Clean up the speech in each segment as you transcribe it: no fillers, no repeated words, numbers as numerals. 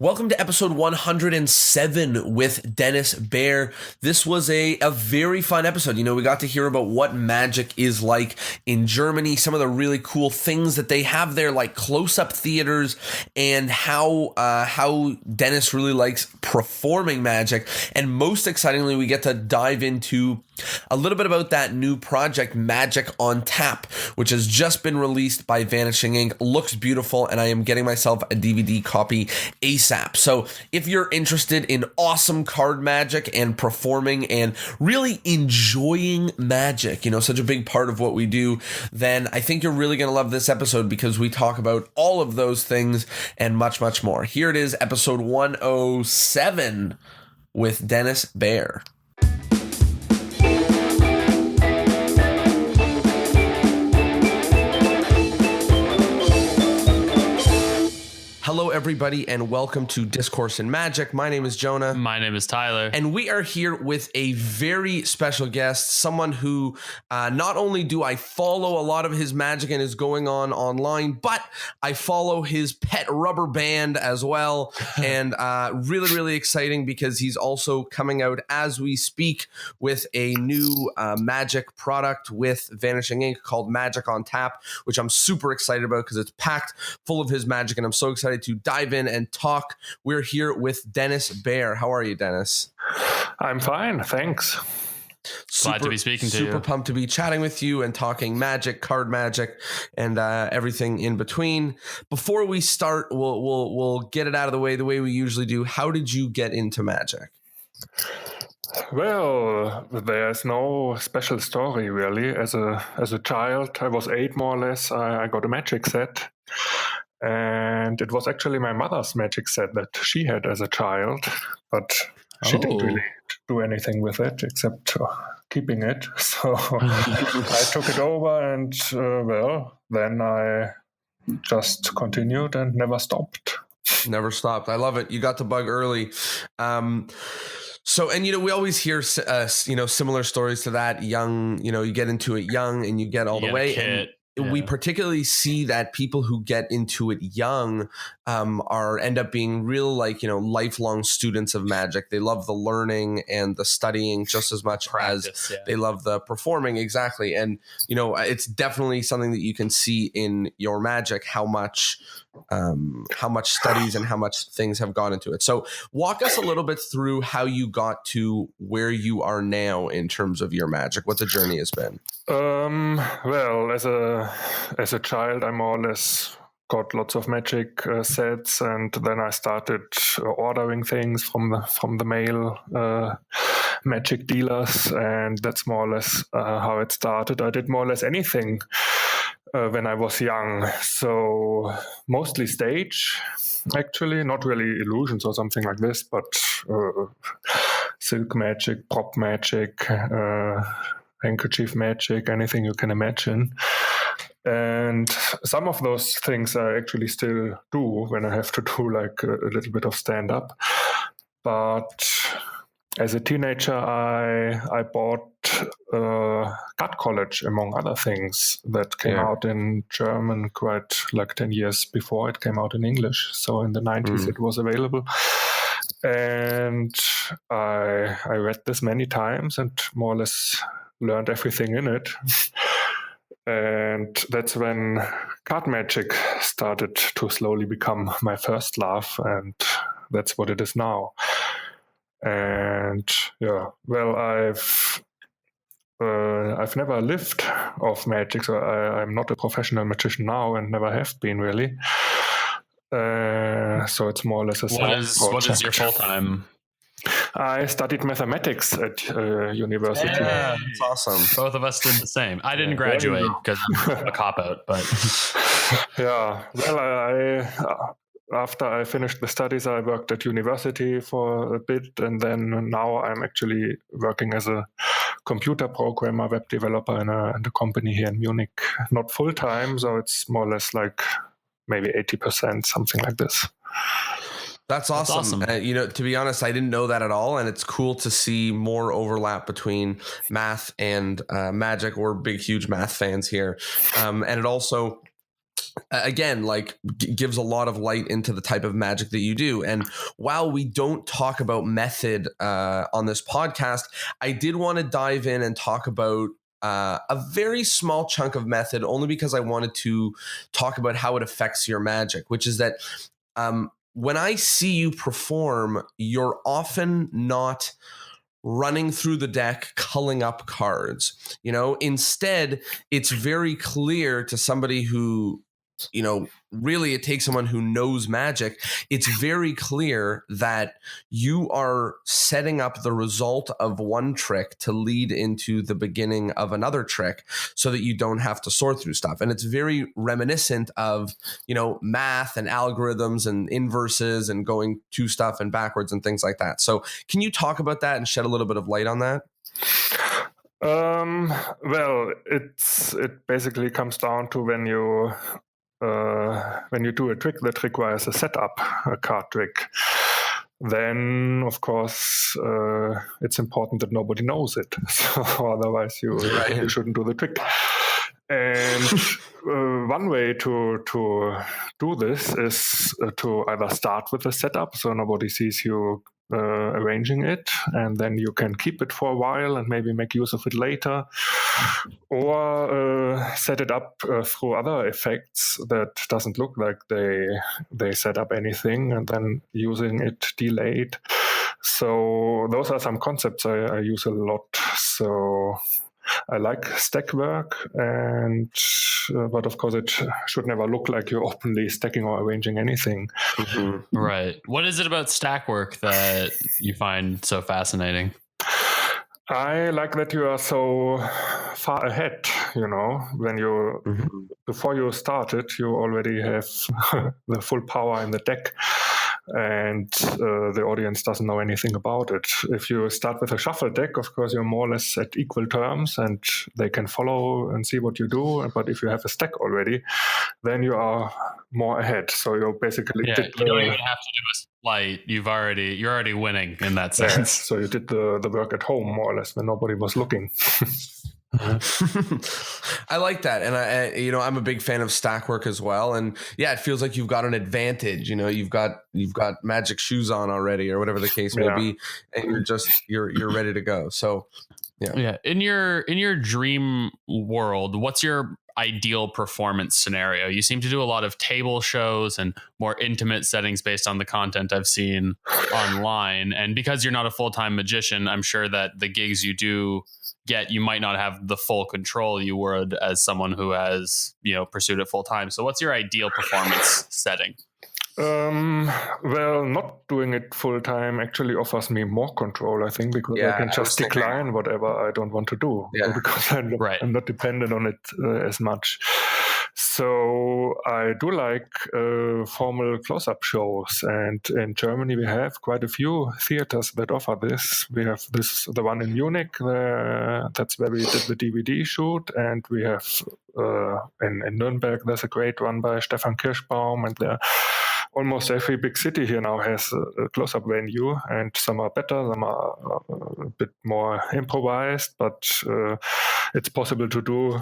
Welcome to episode 107 with Denis, Behr. This was a very fun episode. You know, we got to hear about what magic is like in Germany, some of the really cool things that they have there, like close-up theaters, and how Denis really likes performing magic. And most excitingly, we get to dive into a little bit about that new project, Magic on Tap, which has just been released by Vanishing Ink. Looks beautiful, and I am getting myself a DVD copy ASAP. So if you're interested in awesome card magic and performing and really enjoying magic, you know, such a big part of what we do, then I think you're really going to love this episode because we talk about all of those things and much, much more. Here it is, episode 107 with Denis, Behr. Hello, everybody, and welcome to Discourse in Magic. My name is Jonah. My name is Tyler. And we are here with a very special guest, someone who not only do I follow a lot of his magic and is going on online, but I follow his pet rubber band as well. And really, really exciting because he's also coming out as we speak with a new magic product with Vanishing Ink called Magic on Tap, which I'm super excited about because it's packed full of his magic, and I'm so excited to dive in and talk. We're here with Denis, Behr. How are you, Denis? I'm fine, thanks. Glad to be speaking to you. Super pumped to be chatting with you and talking magic, card magic, and everything in between. Before we start, we'll get it out of the way we usually do. How did you get into magic? Well, there's no special story really. As a child, I was 8 more or less. I got a magic set. And it was actually my mother's magic set that she had as a child, but she didn't really do anything with it except keeping it. So I took it over and, then I just continued and never stopped. Never stopped. I love it. You got the bug early. So, and, you know, we always hear, similar stories to that. Young, you know, you get into it young and you get all the way. And we particularly see that people who get into it young end up being real, like, you know, lifelong students of magic. They love the learning and the studying just as much as they love the performing. Exactly. And, you know, it's definitely something that you can see in your magic, how much studies and how much things have gone into it. So walk us a little bit through how you got to where you are now in terms of your magic, what the journey has been. Well, as a child, I more or less got lots of magic sets, and then I started ordering things from the mail magic dealers, and that's more or less how it started. I did more or less anything when I was young, so mostly stage, actually, not really illusions or something like this, but silk magic, prop magic, handkerchief magic, anything you can imagine. And some of those things I actually still do when I have to do like a little bit of stand-up. But as a teenager, I bought Cut College, among other things, that came out in German quite like 10 years before it came out in English. So in the 90s it was available. And I read this many times and more or less learned everything in it. And that's when card magic started to slowly become my first love, and that's what it is now. And I've never lived off magic, so I'm not a professional magician now and never have been really. So it's more or less a side project. What is your full-time? I studied mathematics at university. Yeah, that's awesome. Both of us did the same. I didn't graduate because I'm a cop-out, but... Yeah, well, after I finished the studies, I worked at university for a bit, and then now I'm actually working as a computer programmer, web developer in a company here in Munich. Not full-time, so it's more or less like maybe 80%, something like this. That's awesome. You know, to be honest, I didn't know that at all. And it's cool to see more overlap between math and magic. We're big, huge math fans here. And it also again, like gives a lot of light into the type of magic that you do. And while we don't talk about method on this podcast, I did want to dive in and talk about a very small chunk of method, only because I wanted to talk about how it affects your magic, which is that when I see you perform, you're often not running through the deck, culling up cards. Instead, it's very clear to somebody who, really it takes someone who knows magic. It's very clear that you are setting up the result of one trick to lead into the beginning of another trick so that you don't have to sort through stuff. And it's very reminiscent of, math and algorithms and inverses and going to stuff and backwards and things like that. So can you talk about that and shed a little bit of light on that? Well, it basically comes down to when you do a trick that requires a setup, a card trick, then of course it's important that nobody knows it. So otherwise you shouldn't do the trick. And one way to do this is to either start with a setup so nobody sees you arranging it, and then you can keep it for a while and maybe make use of it later, or set it up through other effects that doesn't look like they set up anything, and then using it delayed. So those are some concepts I use a lot. So I like stack work, but of course it should never look like you're openly stacking or arranging anything. Mm-hmm. Right. What is it about stack work that you find so fascinating? I like that you are so far ahead, when you, before you start it, you already have the full power in the deck, and the audience doesn't know anything about it. If you start with a shuffle deck, of course, you're more or less at equal terms and they can follow and see what you do. But if you have a stack already, then you are more ahead. So you're basically... you don't even have to do a slight. You're already winning in that sense. Yeah, so you did the work at home, more or less, when nobody was looking. I like that, and I'm a big fan of stack work as well. And yeah, it feels like you've got an advantage. You've got magic shoes on already, or whatever the case may be, and you're ready to go. So yeah. In your dream world, what's your ideal performance scenario? You seem to do a lot of table shows and more intimate settings based on the content I've seen online. And because you're not a full-time magician, I'm sure that the gigs you do get, you might not have the full control you would as someone who has, pursued it full time. So what's your ideal performance setting? Well, not doing it full time actually offers me more control, I think, because I can just decline whatever I don't want to do, because I'm not dependent on it as much. So I do like formal close-up shows, and in Germany we have quite a few theaters that offer this. We have the one in Munich, that's where we did the DVD shoot, and we have in Nuremberg there's a great one by Stefan Kirschbaum, and almost every big city here now has a close-up venue, and some are better, some are a bit more improvised, but it's possible to do,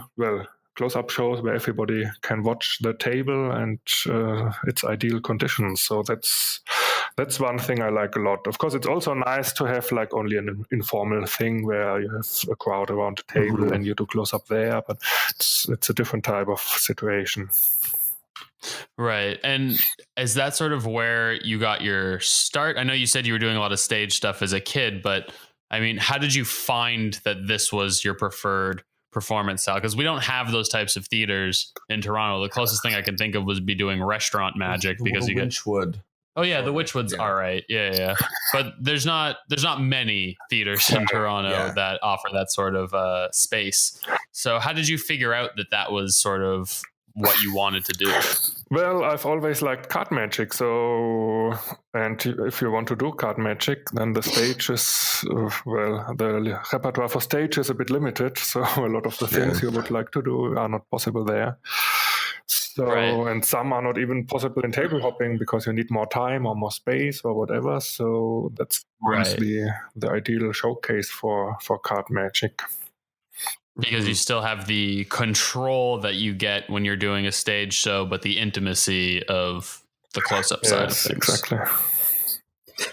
close-up shows where everybody can watch the table, and it's ideal conditions. So that's one thing I like a lot. Of course, it's also nice to have like only an informal thing where you have a crowd around the table and you do close-up there, but it's a different type of situation. Right. And is that sort of where you got your start? I know you said you were doing a lot of stage stuff as a kid, but I mean, how did you find that this was your preferred performance style? Because we don't have those types of theaters in Toronto. The closest thing I can think of was be doing restaurant magic, because you get Witchwood. Oh yeah, the Witchwood's all right. Yeah. But there's not many theaters in Toronto that offer that sort of space. So how did you figure out that was sort of what you wanted to do? Well, I've always liked card magic. So, and if you want to do card magic, then the stage is, the repertoire for stage is a bit limited. So a lot of the things you would like to do are not possible there. So, and some are not even possible in table hopping because you need more time or more space or whatever. So that's honestly the ideal showcase for card magic. Because you still have the control that you get when you're doing a stage show, but the intimacy of the close-up side of things. Exactly.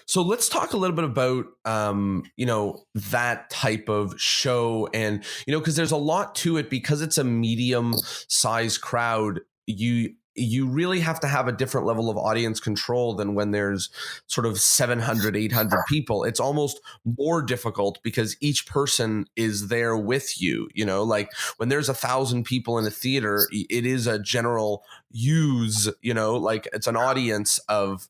So let's talk a little bit about, that type of show, and, because there's a lot to it, because it's a medium-sized crowd. You really have to have a different level of audience control than when there's sort of 700, 800 people. It's almost more difficult because each person is there with you. Like when there's 1,000 people in a theater, it is a general use, like it's an audience of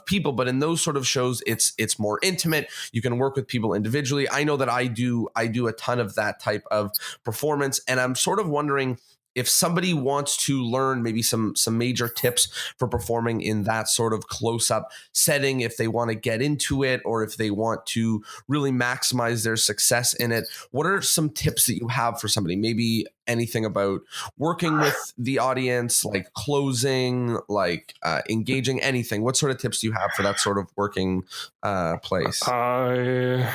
people. But in those sort of shows, it's more intimate. You can work with people individually. I know that I do a ton of that type of performance, and I'm sort of wondering if somebody wants to learn maybe some major tips for performing in that sort of close-up setting, if they want to get into it, or if they want to really maximize their success in it, what are some tips that you have for somebody? Maybe anything about working with the audience, like closing, like engaging, anything. What sort of tips do you have for that sort of working place? I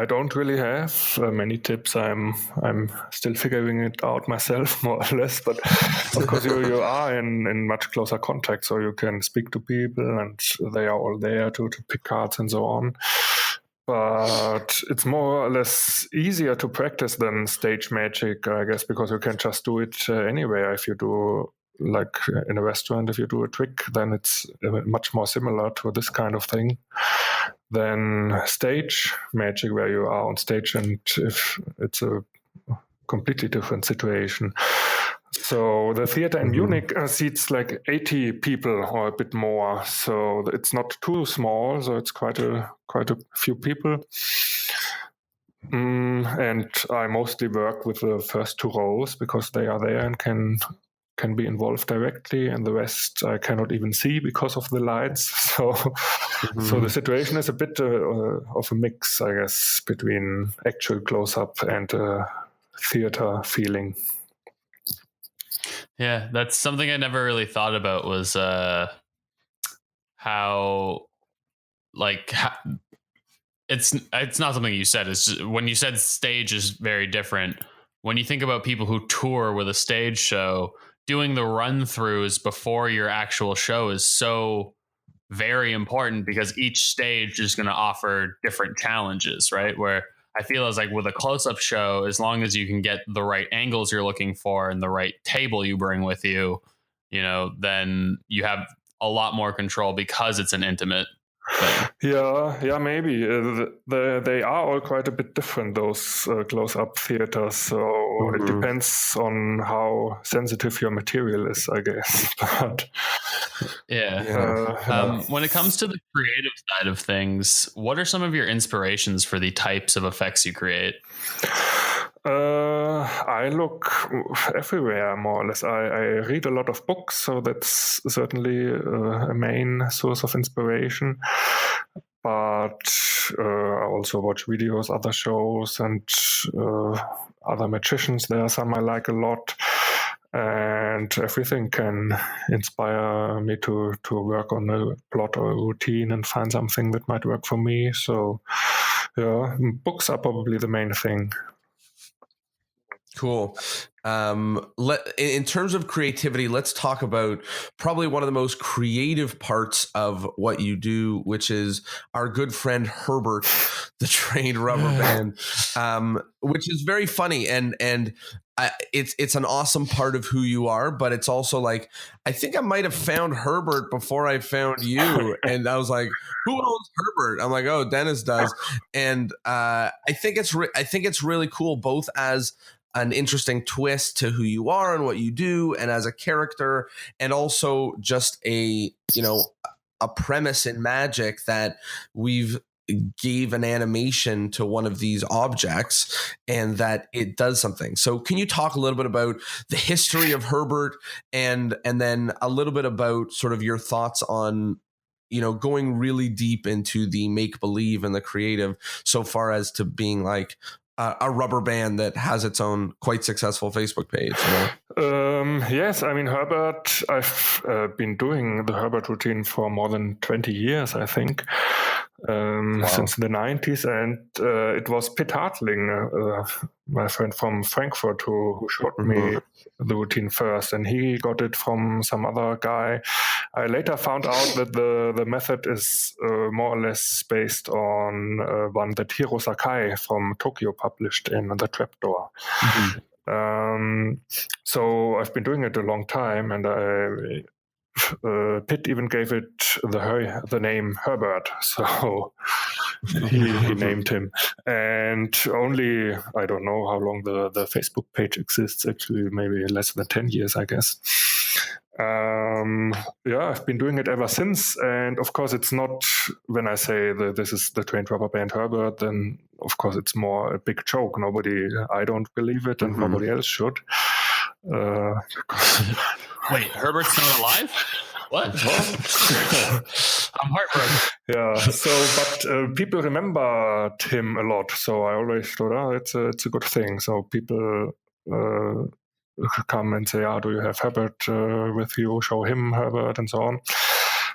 don't really have many tips. I'm still figuring it out myself, more or less. But of course, you are in much closer contact, so you can speak to people, and they are all there to pick cards and so on. But it's more or less easier to practice than stage magic, I guess, because you can just do it anywhere. If you do, like in a restaurant, if you do a trick, then it's much more similar to this kind of thing than stage magic, where you are on stage and if it's a completely different situation. So the theater in Munich seats like 80 people or a bit more. So it's not too small. So it's quite a few people. And I mostly work with the first 2 rows because they are there and can be involved directly, and the rest I cannot even see because of the lights. So the situation is a bit of a mix, I guess, between actual close-up and theater feeling. Yeah, that's something I never really thought about, was how it's not something you said. It's just, when you said stage is very different, when you think about people who tour with a stage show, doing the run-throughs before your actual show is so very important, because each stage is going to offer different challenges, right? Where I feel as like with a close-up show, as long as you can get the right angles you're looking for and the right table you bring with you, then you have a lot more control because it's an intimate thing. Yeah, maybe. They are all quite a bit different, those close-up theaters. So it depends on how sensitive your material is, I guess. But when it comes to the creative side of things, what are some of your inspirations for the types of effects you create? I look everywhere, more or less. I read a lot of books, so that's certainly a main source of inspiration. But I also watch videos, other shows, and other magicians. There are some I like a lot. And everything can inspire me to work on a plot or a routine and find something that might work for me. So, books are probably the main thing. Cool. In terms of creativity, let's talk about probably one of the most creative parts of what you do, which is our good friend Herbert, the trained rubber band, which is very funny, and it's an awesome part of who you are. But it's also like, I think I might have found Herbert before I found you, and I was like, who owns Herbert? I'm like, oh, Denis does, and I think it's really cool, both as an interesting twist to who you are and what you do, and as a character, and also just a premise in magic that we've gave an animation to one of these objects and that it does something. So can you talk a little bit about the history of Herbert, and then a little bit about sort of your thoughts on going really deep into the make-believe and the creative, so far as to being like a rubber band that has its own quite successful Facebook page? Yes, I mean, Herbert, I've been doing the Herbert routine for more than 20 years, I think. since the 90s, and it was Pitt Hartling, my friend from Frankfurt, who showed me the routine first, and he got it from some other guy. I later found out that the method is more or less based on one that Hiro Sakai from Tokyo published in The Trapdoor. So I've been doing it a long time, and Pitt even gave it the name Herbert, so he named him. And only, I don't know how long the Facebook page exists, actually maybe less than 10 years, I guess. I've been doing it ever since, and of course it's not, when I say that this is the trained rubber band Herbert, then of course it's more a big joke. I don't believe it, and nobody else should. Wait, Herbert's not alive? What? I'm heartbroken. Yeah. So, but people remembered him a lot. So I always thought, it's a good thing. So people come and say, do you have Herbert with you? Show him Herbert, and so on.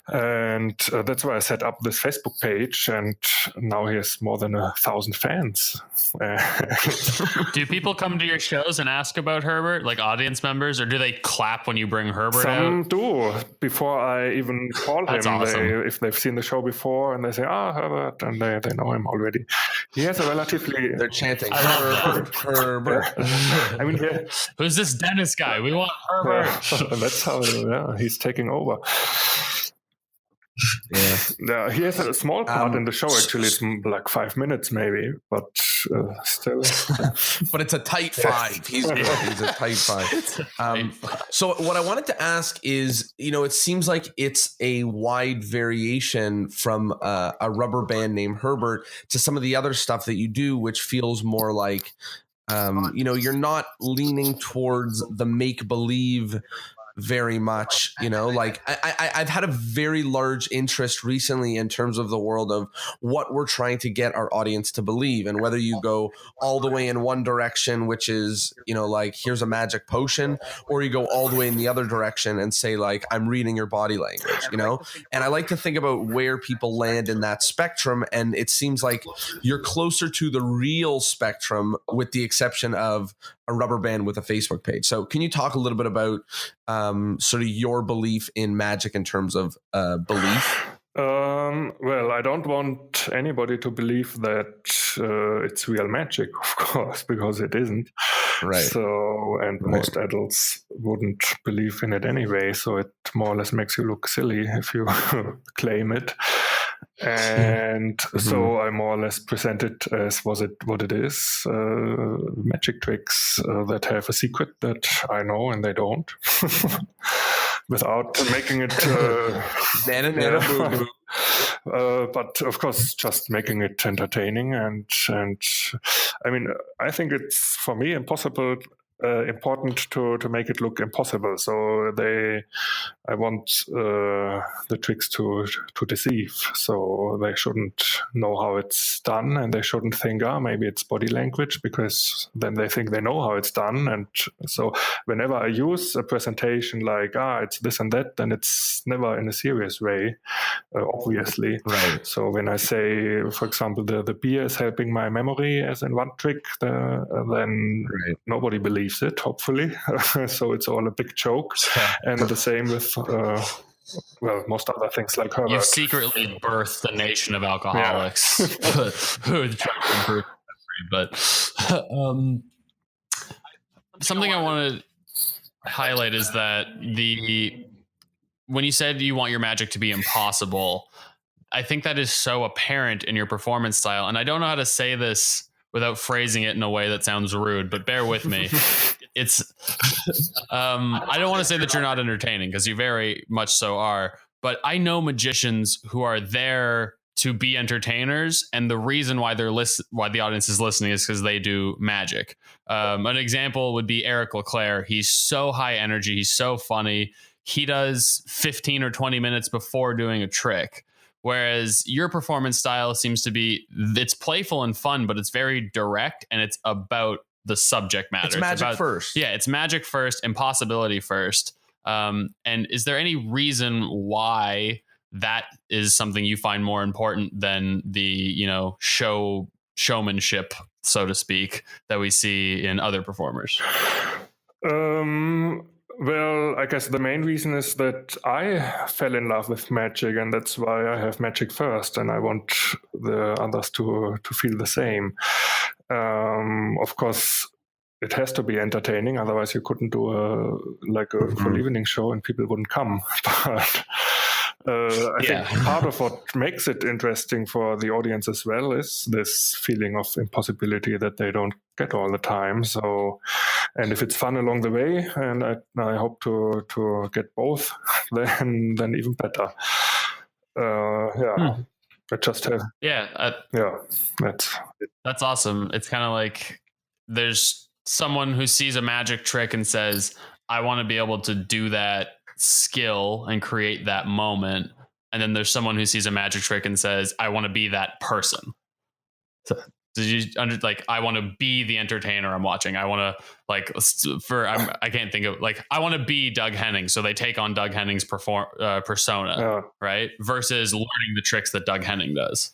And that's why I set up this Facebook page, and now he has more than 1,000 fans. Do people come to your shows and ask about Herbert, like audience members, or do they clap when you bring Herbert out? Some do, before I even call him. That's awesome. If they've seen the show before, and they say, Herbert, and they know him already. He has a relatively... They're chanting, Herbert. I mean, who's this Denis guy? We want Herbert. That's how he's taking over. Yeah, he has a small part in the show. Actually, it's like 5 minutes, maybe, but still. But it's a tight 5. He's good. He's a tight 5. So what I wanted to ask is, it seems like it's a wide variation from a rubber band named Herbert to some of the other stuff that you do, which feels more like, you're not leaning towards the make believe very much, like I've had a very large interest recently in terms of the world of what we're trying to get our audience to believe, and whether you go all the way in one direction, which is, like here's a magic potion, or you go all the way in the other direction and say like, I'm reading your body language, and I like to think about where people land in that spectrum. And it seems like you're closer to the real spectrum, with the exception of a rubber band with a Facebook page. So can you talk a little bit about sort of your belief in magic in terms of belief? Well, I don't want anybody to believe that it's real magic, of course, because it isn't. Right. So, and most adults wouldn't believe in it anyway. So it more or less makes you look silly if you claim it. And so I more or less present it as what it is, magic tricks that have a secret that I know and they don't, without making it but of course just making it entertaining, and I mean, I think it's, for me, important to make it look impossible. So I want the tricks to deceive. So they shouldn't know how it's done, and they shouldn't think, maybe it's body language, because then they think they know how it's done. And so whenever I use a presentation like, it's this and that, then it's never in a serious way, obviously. Right. So when I say, for example, the beer is helping my memory, as in one trick, then nobody believes it, hopefully. So it's all a big joke. And the same with most other things like Herbert. You've secretly birthed a nation of alcoholics who are trying to improve history. But something I want to highlight is that when you said you want your magic to be impossible, I think that is so apparent in your performance style. And I don't know how to say this without phrasing it in a way that sounds rude, but bear with me. It's, I don't want to say that you're not entertaining, because you very much so are, but I know magicians who are there to be entertainers, and the reason why why the audience is listening is because they do magic. An example would be Eric Leclerc. He's so high energy. He's so funny. He does 15 or 20 minutes before doing a trick. Whereas your performance style seems to be, it's playful and fun, but it's very direct, and it's about the subject matter. It's magic first. Yeah, it's magic first, impossibility first. And is there any reason why that is something you find more important than the, showmanship, so to speak, that we see in other performers? Well, I guess the main reason is that I fell in love with magic, and that's why I have magic first, and I want the others to feel the same. Of course, it has to be entertaining, otherwise you couldn't do a full evening show and people wouldn't come. But I think part of what makes it interesting for the audience as well is this feeling of impossibility that they don't get all the time. So, and if it's fun along the way, and I hope to get both, then even better. I just have that's awesome. It's kind of like there's someone who sees a magic trick and says, I want to be able to do that skill and create that moment. And then there's someone who sees a magic trick and says, I want to be that person. So, I want to be the entertainer I'm watching. I want to I can't think of I want to be Doug Henning. So they take on Doug Henning's persona, right? Versus learning the tricks that Doug Henning does.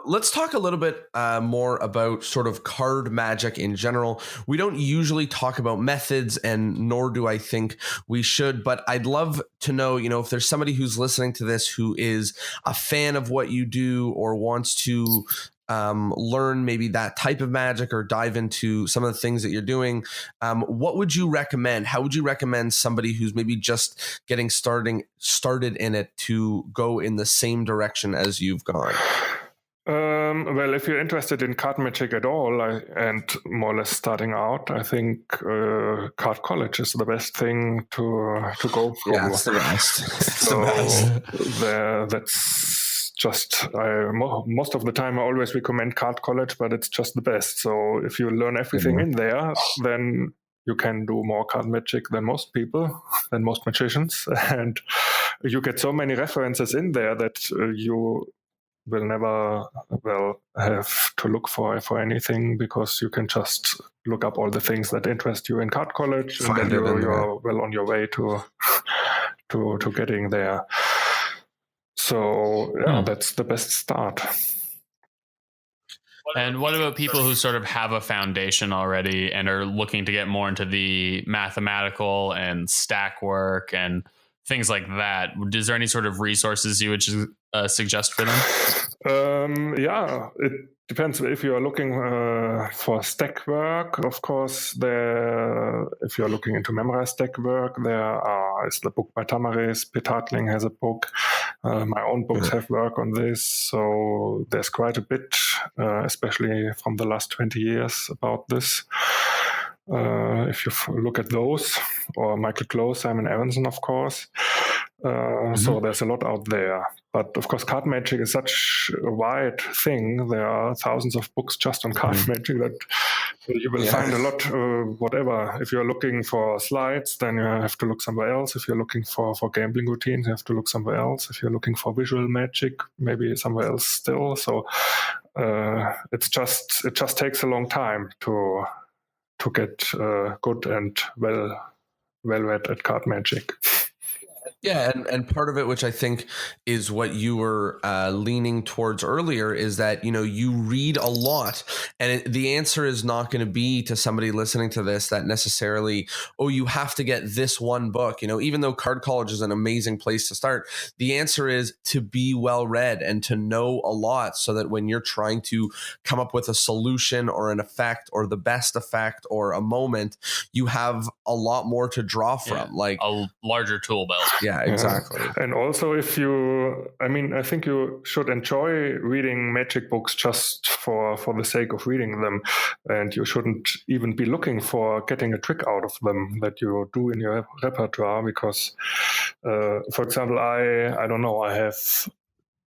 Let's talk a little bit more about sort of card magic in general. We don't usually talk about methods, and nor do I think we should, but I'd love to know, if there's somebody who's listening to this who is a fan of what you do or wants to learn maybe that type of magic or dive into some of the things that you're doing. What would you recommend? How would you recommend somebody who's maybe just getting started in it to go in the same direction as you've gone? Well, if you're interested in card magic at all and more or less starting out, I think card college is the best thing to go through. Yeah, it's the best. It's the best. That's just most of the time I always recommend card college, but it's just the best. So if you learn everything in there, then you can do more card magic than most people, than most magicians, and you get so many references in there that you will never have to look for anything, because you can just look up all the things that interest you in card college, and then you're well on your way to getting there. So that's the best start. And what about people who sort of have a foundation already and are looking to get more into the mathematical and stack work and things like that? Is there any sort of resources you would suggest for them? It depends. If you are looking for stack work, of course, if you are looking into memorized stack work, there is the book by Tamaris. Pitt Hartling has a book. My own books have work on this. So there's quite a bit, especially from the last 20 years about this. If you look at those, or Michael Close, Simon Evanson, of course. So there's a lot out there. But of course, card magic is such a wide thing. There are thousands of books just on card magic that you will find a lot, whatever. If you're looking for slides, then you have to look somewhere else. If you're looking for gambling routines, you have to look somewhere else. If you're looking for visual magic, maybe somewhere else still. So it just takes a long time to get good and well read at card magic. Yeah, and part of it, which I think is what you were leaning towards earlier, is that, you read a lot, and the answer is not going to be to somebody listening to this that necessarily, you have to get this one book. Even though Card College is an amazing place to start, the answer is to be well read and to know a lot, so that when you're trying to come up with a solution or an effect or the best effect or a moment, you have a lot more to draw from, like a larger tool belt. Yeah, exactly. And also, I think you should enjoy reading magic books just for the sake of reading them. And you shouldn't even be looking for getting a trick out of them that you do in your repertoire. Because, for example, I don't know, I have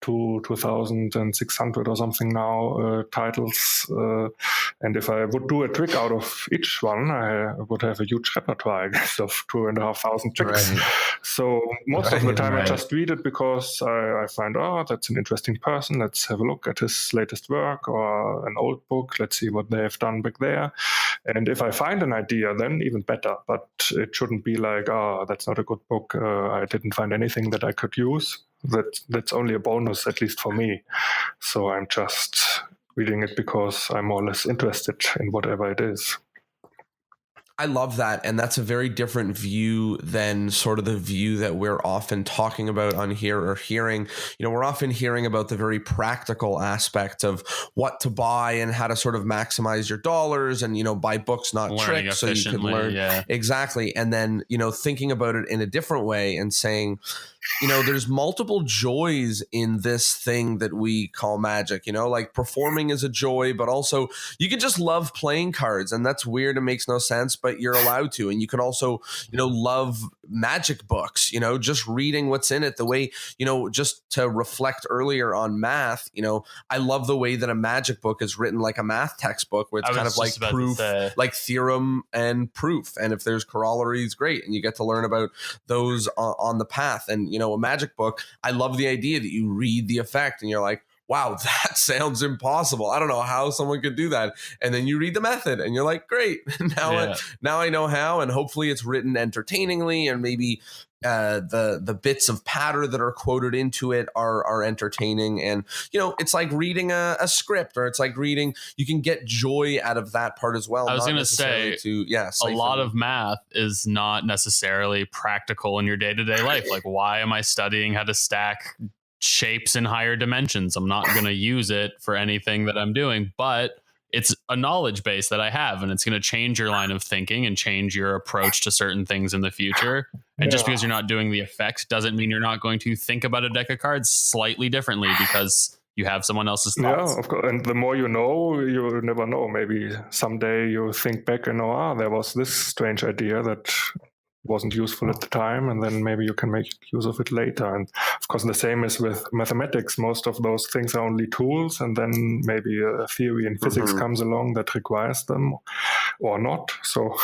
2,600 or something now titles, and if I would do a trick out of each one, I would have a huge repertoire, I guess, of 2,500 tricks. Right. So most of the time I just read it because I find, that's an interesting person, let's have a look at his latest work or an old book, let's see what they have done back there. And if I find an idea, then even better. But it shouldn't be like, that's not a good book, I didn't find anything that I could use. that's only a bonus, at least for me. So I'm just reading it because I'm more or less interested in whatever it is. I love that. And that's a very different view than sort of the view that we're often talking about on here or hearing. We're often hearing about the very practical aspect of what to buy and how to sort of maximize your dollars and, buy books, not Learning tricks, so you can learn. Yeah. Exactly. And then, thinking about it in a different way and saying, there's multiple joys in this thing that we call magic, like performing is a joy, but also you can just love playing cards, and that's weird and makes no sense, but you're allowed to. And you can also, love magic books, just reading what's in it, the way, just to reflect earlier on math, I love the way that a magic book is written like a math textbook, where it's kind of like proof, like theorem and proof. And if there's corollaries, great. And you get to learn about those on the path. And, a magic book, I love the idea that you read the effect and you're like, wow, that sounds impossible. I don't know how someone could do that. And then you read the method and you're like, great. Now I know how. And hopefully it's written entertainingly, and maybe the bits of patter that are quoted into it are entertaining. And, it's like reading a script, or it's like reading, you can get joy out of that part as well. I was going to say, a lot of math is not necessarily practical in your day-to-day life. Like, why am I studying how to stack shapes in higher dimensions? I'm not going to use it for anything that I'm doing, but it's a knowledge base that I have, and it's going to change your line of thinking and change your approach to certain things in the future. And just because you're not doing the effect doesn't mean you're not going to think about a deck of cards slightly differently because you have someone else's thoughts. Yeah, of course. And the more you know, you never know. Maybe someday you think back and know, there was this strange idea that wasn't useful at the time, and then maybe you can make use of it later. And of course, the same is with mathematics. Most of those things are only tools, and then maybe a theory in physics comes along that requires them or not. So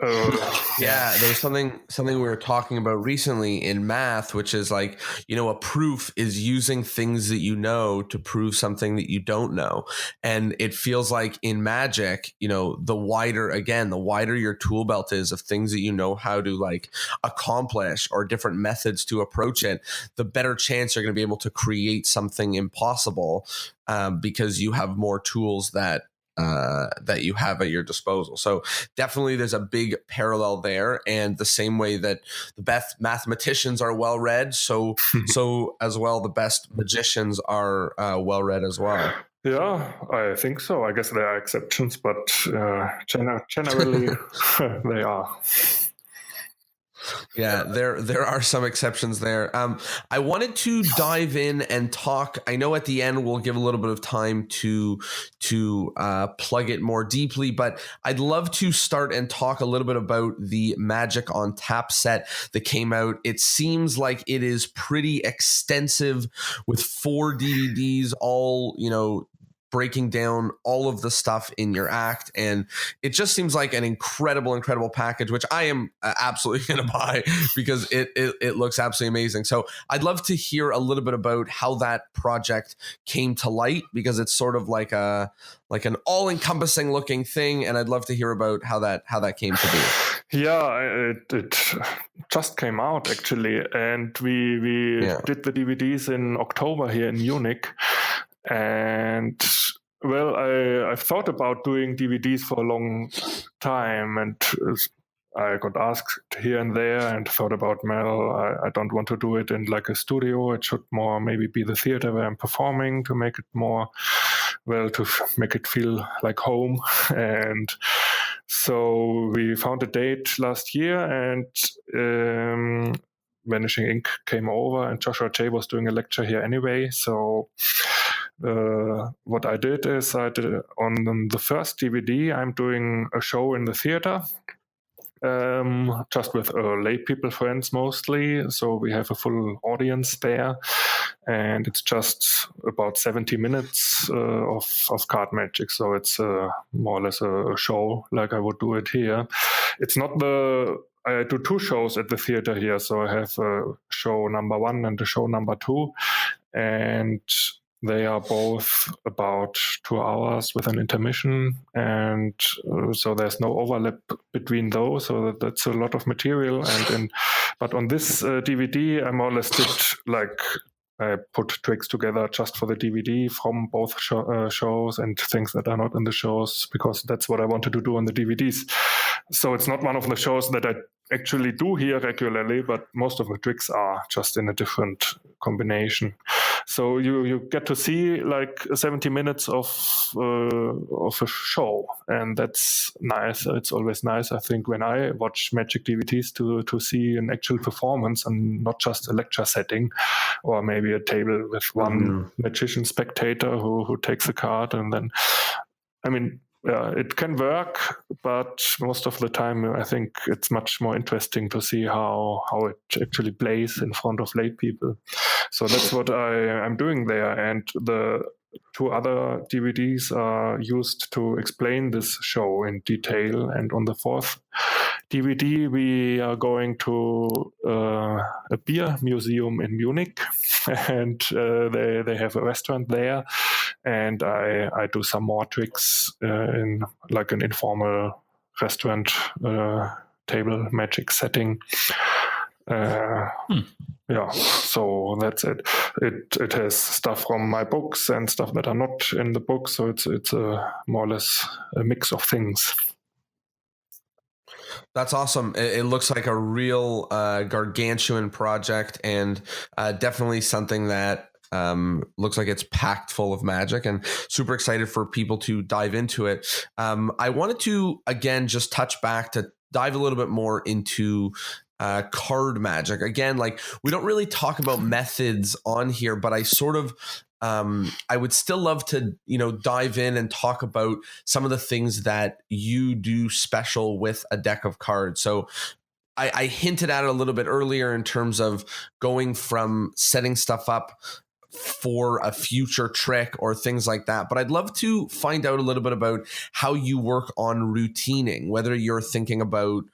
there's something we were talking about recently in math, which is like, a proof is using things that you know to prove something that you don't know. And it feels like in magic, the wider your tool belt is of things that you know how to like accomplish, or different methods to approach it, the better chance you're going to be able to create something impossible, because you have more tools that you have at your disposal. So definitely there's a big parallel there. And the same way that the best mathematicians are well read, so as well the best magicians are well read as well. Yeah, I think so. I guess there are exceptions, but generally they are. Yeah, there are some exceptions there. I wanted to dive in and talk. I know at the end we'll give a little bit of time to plug it more deeply, but I'd love to start and talk a little bit about the Magic on Tap set that came out. It seems like it is pretty extensive, with 4 DVDs, all, breaking down all of the stuff in your act. And it just seems like an incredible package, which I am absolutely going to buy because it looks absolutely amazing. So I'd love to hear a little bit about how that project came to light, because it's sort of like an all-encompassing looking thing. And I'd love to hear about how that came to be. Yeah, it just came out actually. And we did the DVDs in October here in Munich. And well, I've thought about doing DVDs for a long time, and I got asked here and there, and thought about, I don't want to do it in like a studio. It should more maybe be the theater where I'm performing, to make it more, to make it feel like home. And so we found a date last year, and Vanishing Ink came over, and Joshua J was doing a lecture here anyway. So what I did is on the first DVD, I'm doing a show in the theater, just with lay people friends mostly. So we have a full audience there, and it's just about 70 minutes of card magic. So it's more or less a show like I would do it here. It's not I do 2 shows at the theater here. So I have show number 1 and the show number 2. And They are both about 2 hours with an intermission, and so there's no overlap between those. So that's a lot of material. But on this DVD, I more or less did like I put tricks together just for the DVD from both shows and things that are not in the shows, because that's what I wanted to do on the DVDs. So it's not one of the shows that I actually do here regularly, but most of the tricks are just in a different combination. So you get to see like 70 minutes of a show, and that's nice. It's always nice, I think, when I watch Magic DVDs to see an actual performance and not just a lecture setting, or maybe a table with one magician spectator who takes a card, and then, I mean, it can work, but most of the time I think it's much more interesting to see how it actually plays in front of lay people. So that's what I'm doing there. And the 2 other DVDs are used to explain this show in detail. And on the 4th DVD, we are going to a beer museum in Munich, and they have a restaurant there. And I do some more tricks in like an informal restaurant table magic setting. Yeah, so that's it. It has stuff from my books and stuff that are not in the book, so it's a more or less a mix of things. That's awesome. It looks like a real gargantuan project, and definitely something that looks like it's packed full of magic, and super excited for people to dive into it. I wanted to, again, just touch back to dive a little bit more into card magic. Again, like, we don't really talk about methods on here, but I sort of I would still love to, dive in and talk about some of the things that you do special with a deck of cards. So I hinted at it a little bit earlier in terms of going from setting stuff up for a future trick or things like that. But I'd love to find out a little bit about how you work on routining, whether you're thinking about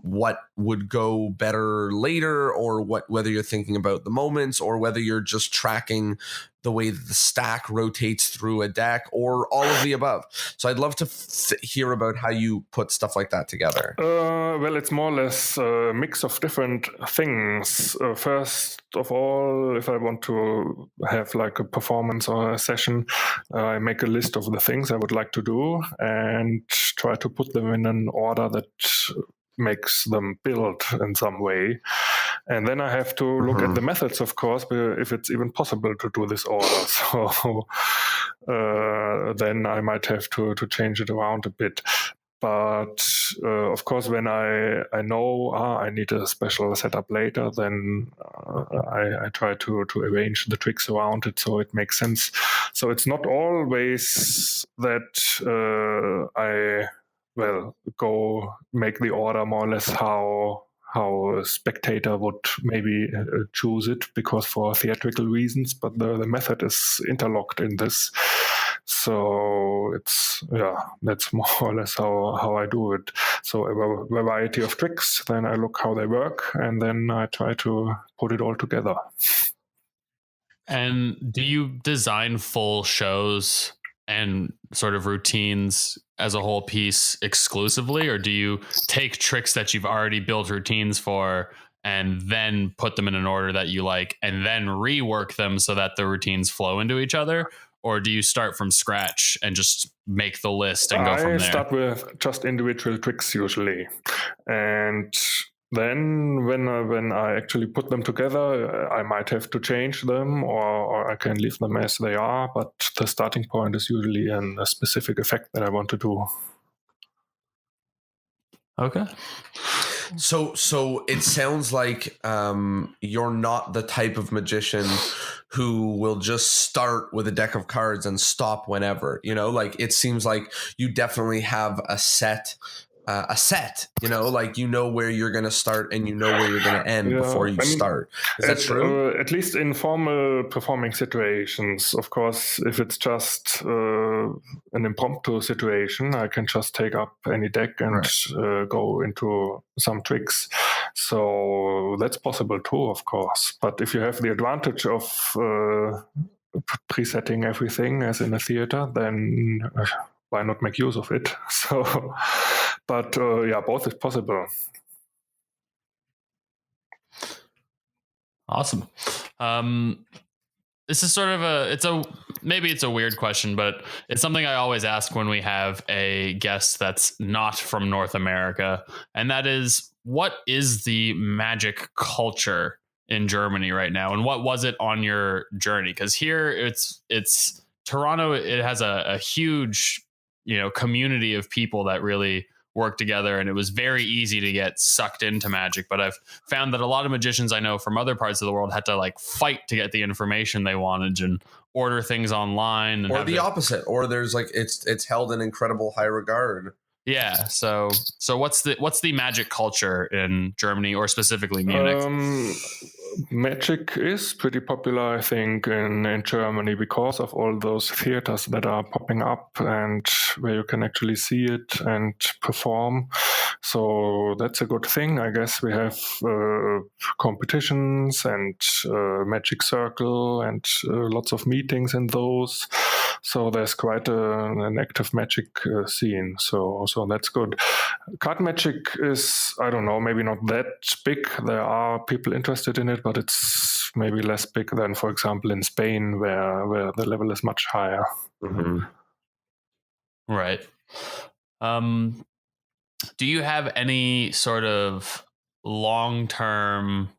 what would go better later, or whether you're thinking about the moments, or whether you're just tracking the way that the stack rotates through a deck, or all of the above. So I'd love to hear about how you put stuff like that together. Well, it's more or less a mix of different things. First of all, if I want to have like a performance or a session, I make a list of the things I would like to do and try to put them in an order that makes them build in some way. And then I have to look at the methods, of course, if it's even possible to do this order. So then I might have to change it around a bit. But of course, when I know I need a special setup later, then I try to arrange the tricks around it so it makes sense. So it's not always that I go make the order more or less how a spectator would maybe choose it, because for theatrical reasons, but the method is interlocked in this. So that's more or less how I do it. So a variety of tricks, then I look how they work, and then I try to put it all together. And do you design full shows and sort of routines as a whole piece exclusively, or do you take tricks that you've already built routines for and then put them in an order that you like, and then rework them so that the routines flow into each other? Or do you start from scratch and just make the list and go from there? I start with just individual tricks usually. And then when I actually put them together, I might have to change them, or I can leave them as they are. But the starting point is usually a specific effect that I want to do. Okay. So it sounds like you're not the type of magician who will just start with a deck of cards and stop whenever, like, it seems like you definitely have a set, like, where you're going to start and where you're going to end before you start. Is that true? At least in formal performing situations. Of course, if it's just an impromptu situation, I can just take up any deck and go into some tricks. So that's possible too, of course. But if you have the advantage of presetting everything as in a theater, then why not make use of it? So, but yeah, both is possible. Awesome. This is sort of maybe it's a weird question, but it's something I always ask when we have a guest that's not from North America. And that is, what is the magic culture in Germany right now? And what was it on your journey? Because here it's Toronto, it has a huge, community of people that really work together, and it was very easy to get sucked into magic. But I've found that a lot of magicians I know from other parts of the world had to like fight to get the information they wanted and order things online, and or the opposite, or there's like it's held in incredible high regard. Yeah. So what's the magic culture in Germany, or specifically Munich? Magic is pretty popular, I think, in Germany because of all those theaters that are popping up and where you can actually see it and perform. So that's a good thing. I guess we have competitions and Magic Circle and lots of meetings in those. So there's quite an active magic scene. So that's good. Card magic is, I don't know, maybe not that big. There are people interested in it, but it's maybe less big than, for example, in Spain, where the level is much higher. Mm-hmm. Right. Do you have any sort of long-term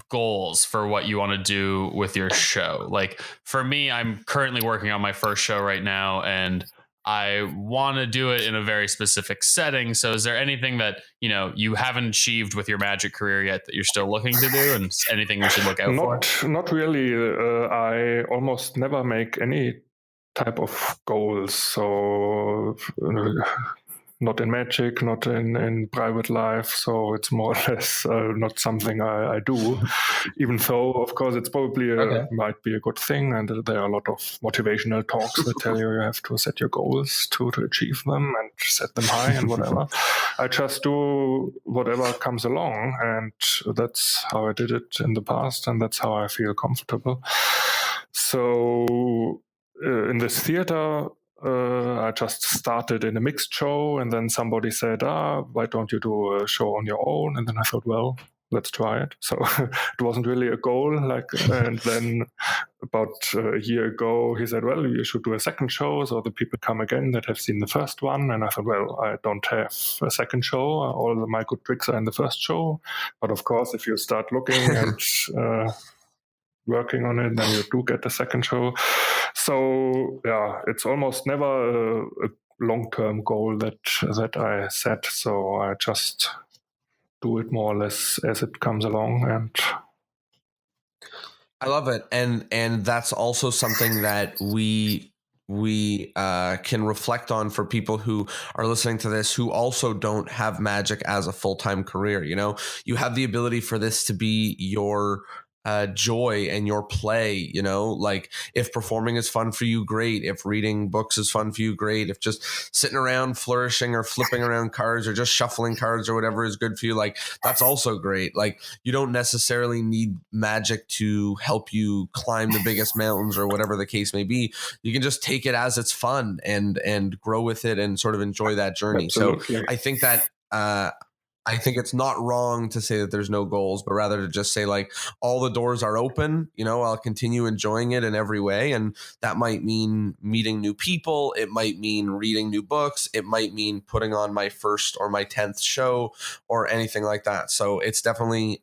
goals for what you want to do with your show? Like for me, I'm currently working on my first show right now, and I want to do it in a very specific setting. So is there anything that, you haven't achieved with your magic career yet that you're still looking to do, and anything we should look out for? Not really. I almost never make any type of goals. So not in magic, not in private life. So it's more or less not something I do, even though, of course, it's probably might be a good thing. And there are a lot of motivational talks that tell you have to set your goals to achieve them and set them high and whatever. I just do whatever comes along. And that's how I did it in the past. And that's how I feel comfortable. So in this theater, I just started in a mixed show, and then somebody said, why don't you do a show on your own? And then I thought, well, let's try it. So it wasn't really a goal. And then about a year ago, he said, well, you should do a second show so the people come again that have seen the first one. And I thought, well, I don't have a second show. All my good tricks are in the first show. But of course, if you start looking and working on it, then you do get a second show. So yeah, it's almost never a long-term goal that I set. So I just do it more or less as it comes along. And I love it, and that's also something that we can reflect on for people who are listening to this who also don't have magic as a full-time career. You have the ability for this to be your joy and your play. Like if performing is fun for you, great. If reading books is fun for you, great. If just sitting around flourishing or flipping around cards or just shuffling cards or whatever is good for you, like that's also great. Like you don't necessarily need magic to help you climb the biggest mountains or whatever the case may be. You can just take it as it's fun and grow with it and sort of enjoy that journey. Absolutely. So I think that I think it's not wrong to say that there's no goals, but rather to just say like all the doors are open. I'll continue enjoying it in every way. And that might mean meeting new people. It might mean reading new books. It might mean putting on my first or my 10th show or anything like that. So it's definitely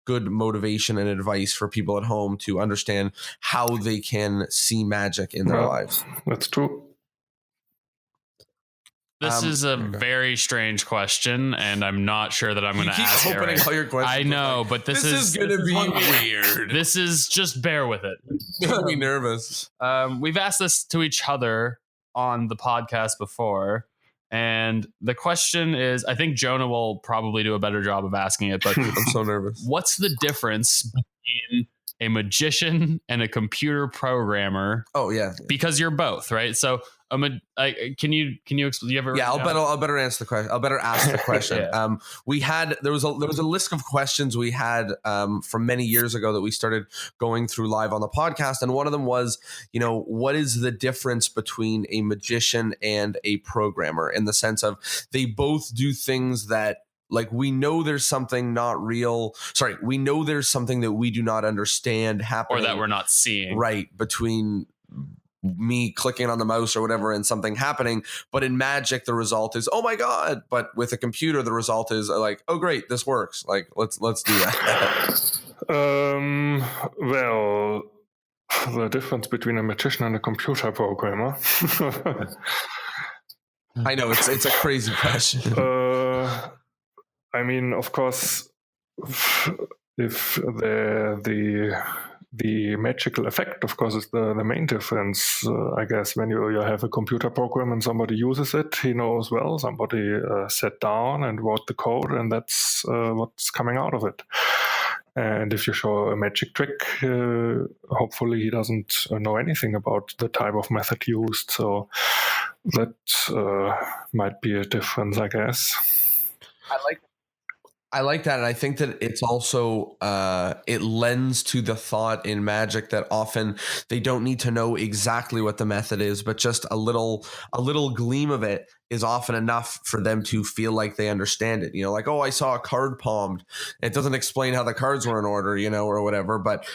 good motivation and advice for people at home to understand how they can see magic in their lives. That's true. This is a very strange question, and I'm not sure that I'm going to ask it right. All your questions. I know, but this is going to be weird. This is just bear with it. Make me nervous. We've asked this to each other on the podcast before, and the question is, I think Jonah will probably do a better job of asking it, but I'm so nervous. What's the difference between a magician and a computer programmer? Oh yeah, because you're both, right? So can you explain? You ever? Yeah, I'll better answer the question. I'll better ask the question. Yeah. There was a list of questions we had from many years ago that we started going through live on the podcast, and one of them was, what is the difference between a magician and a programmer, in the sense of they both do things that, like, we know there's something not real. Sorry, we know there's something that we do not understand happening, or that we're not seeing, right, between me clicking on the mouse or whatever and something happening. But in magic, the result is, oh my God. But with a computer, the result is like, oh great, this works. Like, let's do that. Well, the difference between a magician and a computer programmer. I know it's a crazy question. I mean, of course, if the magical effect, of course, is the main difference. I guess when you have a computer program and somebody uses it, he knows, well, somebody sat down and wrote the code, and that's what's coming out of it. And if you show a magic trick, hopefully he doesn't know anything about the type of method used. So that might be a difference, I guess. I like that, and I think that it's also it lends to the thought in magic that often they don't need to know exactly what the method is, but just a little gleam of it is often enough for them to feel like they understand it. Like, oh, I saw a card palmed. It doesn't explain how the cards were in order, or whatever, but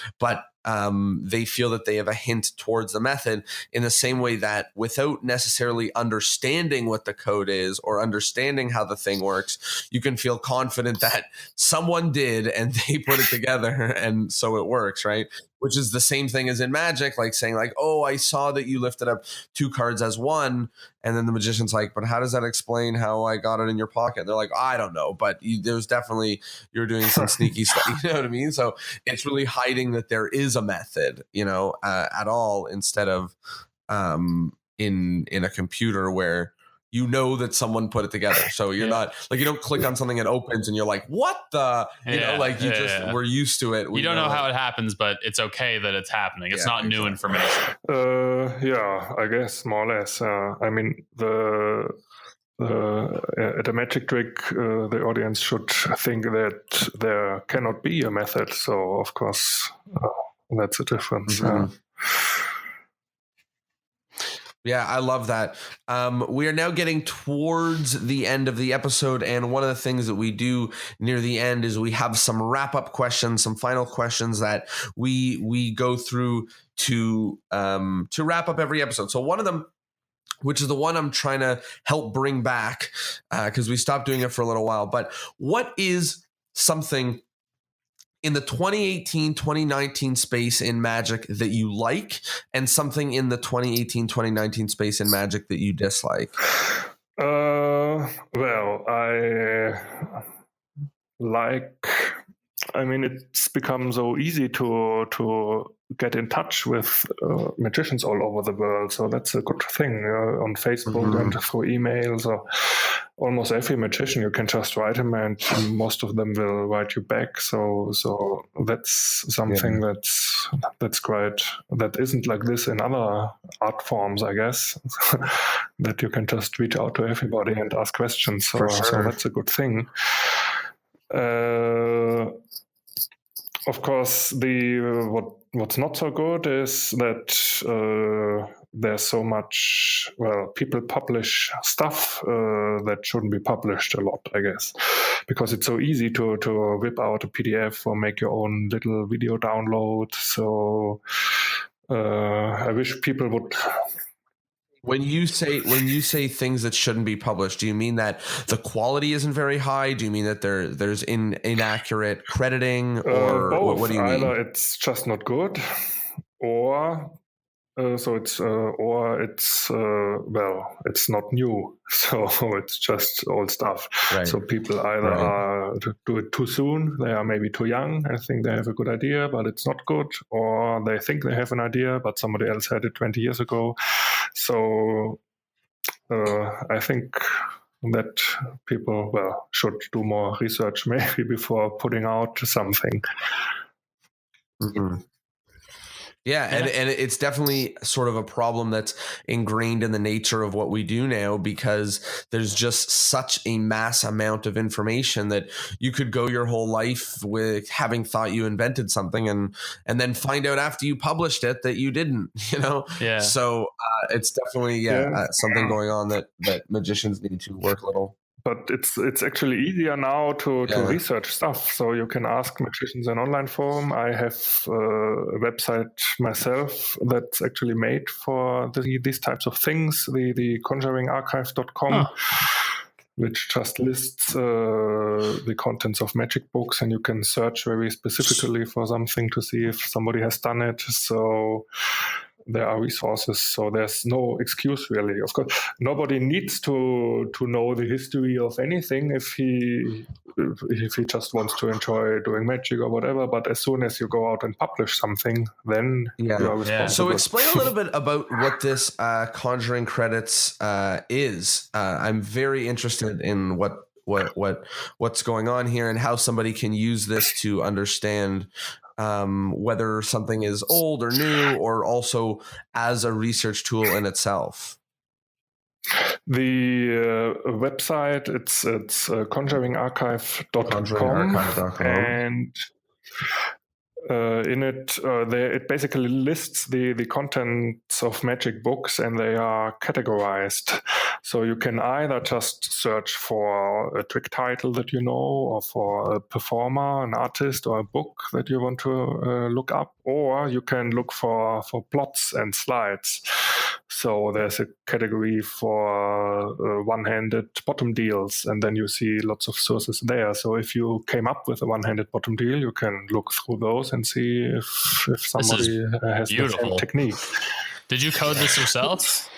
they feel that they have a hint towards the method, in the same way that without necessarily understanding what the code is or understanding how the thing works, you can feel confident that someone did and they put it together and so it works, right? Which is the same thing as in magic, like saying like, oh, I saw that you lifted up 2 cards as one. And then the magician's like, but how does that explain how I got it in your pocket? And they're like, I don't know, but there's definitely, you're doing some sneaky stuff. You know what I mean? So it's really hiding that there is a method, at all, instead of in a computer where that someone put it together. So you're not like, you don't click on something and opens and you're like, what the, we're used to it. You don't know how it happens, but it's okay that it's happening. It's not new information. Yeah, I guess more or less. I mean, at a magic trick, the audience should think that there cannot be a method. So of course, that's a difference. Mm-hmm. Yeah, I love that. We are now getting towards the end of the episode, and one of the things that we do near the end is we have some wrap-up questions, some final questions that we go through to wrap up every episode. So one of them, which is the one I'm trying to help bring back, because we stopped doing it for a little while, but what is something in the 2018-2019 space in Magic that you like, and something in the 2018-2019 space in Magic that you dislike? Well, I like, I mean, it's become so easy to get in touch with magicians all over the world. So that's a good thing on Facebook and through email. So almost every magician, you can just write him and most of them will write you back. So that's something that's quite, that isn't like this in other art forms, I guess, that you can just reach out to everybody and ask questions. So, so that's a good thing. Of course, what's not so good is that there's so much, people publish stuff that shouldn't be published a lot, I guess, because it's so easy to whip out a PDF or make your own little video download. So I wish people would... When you say things that shouldn't be published, do you mean that the quality isn't very high? Do you mean that there's inaccurate crediting, or both? What do you mean? Either it's just not good, or it's not new, so it's just old stuff. Right. So people either do it too soon, they are maybe too young, I think they have a good idea, but it's not good, or they think they have an idea, but somebody else had it 20 years ago. So I think that people should do more research maybe before putting out something. Mm-hmm. Yeah, and it's definitely sort of a problem that's ingrained in the nature of what we do now, because there's just such a mass amount of information that you could go your whole life with having thought you invented something and then find out after you published it that you didn't, Yeah. So it's definitely something going on that magicians need to work a little. But it's actually easier now to research stuff. So you can ask magicians in online forum. I have a website myself that's actually made for these types of things, the conjuringarchive.com, which just lists the contents of magic books, and you can search very specifically for something to see if somebody has done it. So there are resources, so there's no excuse really. Of course, nobody needs to know the history of anything if he just wants to enjoy doing magic or whatever. But as soon as you go out and publish something, then you are responsible. So explain a little bit about what this Conjuring Credits is. I'm very interested in what's going on here and how somebody can use this to understand whether something is old or new, or also as a research tool in itself. The website, it's conjuringarchive.com, and in it, it basically lists the contents of magic books, and they are categorized. So you can either just search for a trick title that you know, or for a performer, an artist, or a book that you want to look up, or you can look for plots and slides. So there's a category for one-handed bottom deals, and then you see lots of sources there. So if you came up with a one-handed bottom deal, you can look through those and see if somebody has the same technique. Did you code this yourself?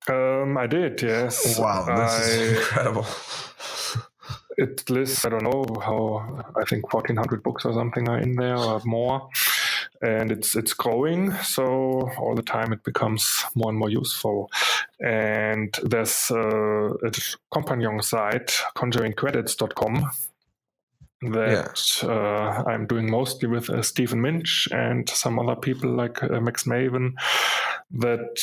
I did, yes. Wow, this is incredible. It lists, I don't know I think 1,400 books or something are in there, or more. And it's growing, so all the time it becomes more and more useful. And there's a companion site, conjuringcredits.com, that I'm doing mostly with Stephen Minch and some other people like Max Maven, that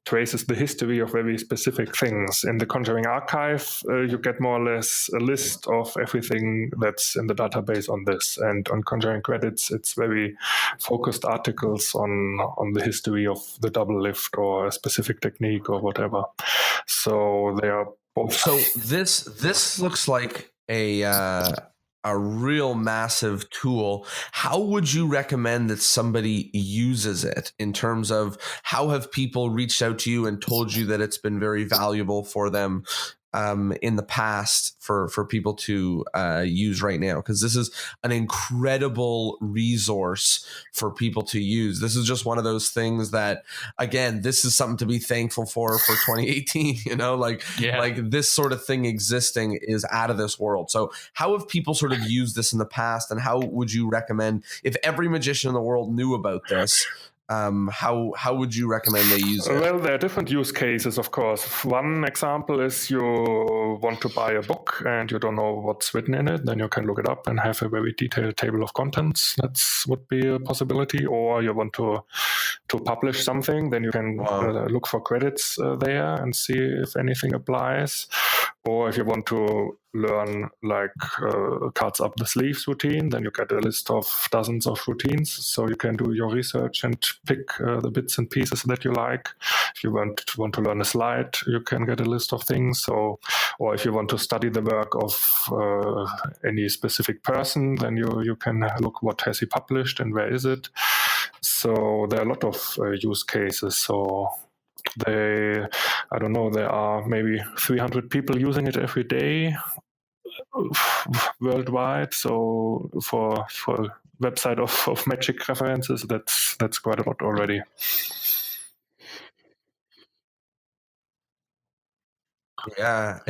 traces the history of very specific things. In the Conjuring Archive, you get more or less a list of everything that's in the database on this. And on Conjuring Credits, it's very focused articles on the history of the double lift or a specific technique or whatever. So they are both. So this looks like a real massive tool. How would you recommend that somebody uses it, in terms of how have people reached out to you and told you that it's been very valuable for them in the past for people to use right now? Because this is an incredible resource for people to use. This is just one of those things that, again, this is something to be thankful for 2018, like this sort of thing existing is out of this world. So how have people sort of used this in the past, and how would you recommend, if every magician in the world knew about this, how would you recommend they use it? Well, there are different use cases, of course. One example is you want to buy a book and you don't know what's written in it, then you can look it up and have a very detailed table of contents. That would be a possibility. Or you want to publish something, then you can look for credits there and see if anything applies. Or if you want to learn cards up the sleeves routine, then you get a list of dozens of routines, so you can do your research and pick the bits and pieces that you like. If you want to learn a slide, you can get a list of things. Or if you want to study the work of any specific person, then you can look what has he published and where is it. So there are a lot of use cases. So there are maybe 300 people using it every day worldwide. So for a website of magic references, that's quite a lot already. Yeah.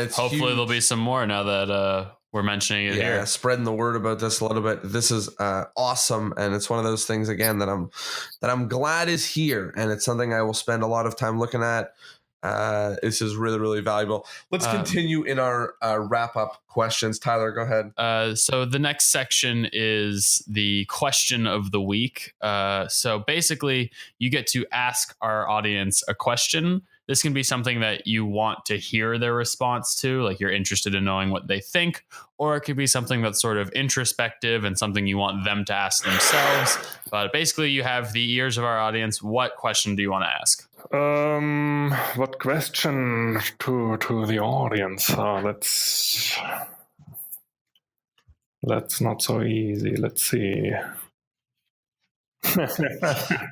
Hopefully huge. There'll be some more now that we're mentioning it here. Spreading the word about this a little bit. This is awesome, and it's one of those things again that I'm glad is here, and it's something I will spend a lot of time looking at. This is really, really valuable. Let's continue in our wrap-up questions. Tyler, go ahead. So the next section is the question of the week. So basically, you get to ask our audience a question. This can be something that you want to hear their response to, like you're interested in knowing what they think, or it could be something that's sort of introspective and something you want them to ask themselves. But basically, you have the ears of our audience. What question do you want to ask? What question to the audience? That's not so easy. Let's see.